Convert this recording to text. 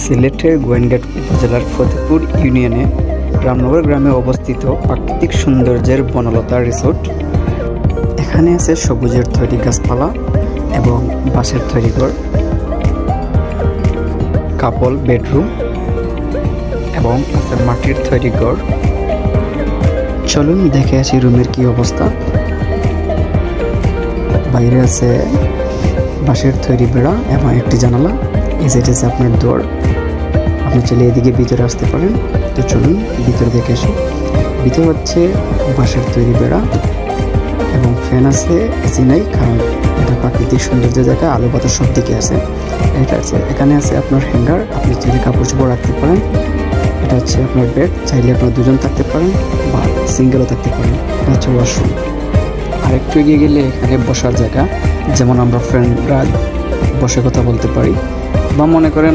সিলেটের গোয়েনঘাট উপজেলার ফতেপুর ইউনিয়নে রামনগর গ্রামে অবস্থিত প্রাকৃতিক সৌন্দর্যের বনলতা রিসোর্ট। এখানে আছে সবুজের তৈরি গাছপালা এবং বাঁশের তৈরি ঘর, কাপল বেডরুম এবং আছে মাটির তৈরি ঘর। চলুন দেখে আসি রুমের কি অবস্থা। বাইরে আছে বাঁশের তৈরি বেড়া এবং একটি জানালা। এই সাইডে আছে আপনার দোর। আপনি চলে এদিকে ভিতরে আসতে পারেন। তো চলুন ভিতরে দেখে আসি। ভিতরে হচ্ছে বাঁশের তৈরি বেড়া এবং ফ্যান আছে, এসি নাই, কারণ এটা প্রাকৃতিক সৌন্দর্য জায়গা, আলো বাতাস সব দিকে আছে। এটা আছে, এখানে আছে আপনার হ্যাঙ্গার, আপনি চাইলে কাপড় চোপড় রাখতে পারেন। এটা হচ্ছে আপনার বেড, চাইলে আপনার দুজন থাকতে পারেন বা সিঙ্গেলও থাকতে পারেন। এটা হচ্ছে ওয়াশরুম। আরেকটু এগিয়ে গেলে এখানে বসার জায়গা, যেমন আমরা ফ্রেন্ডরা বসে কথা বলতে পারি, বা মনে করেন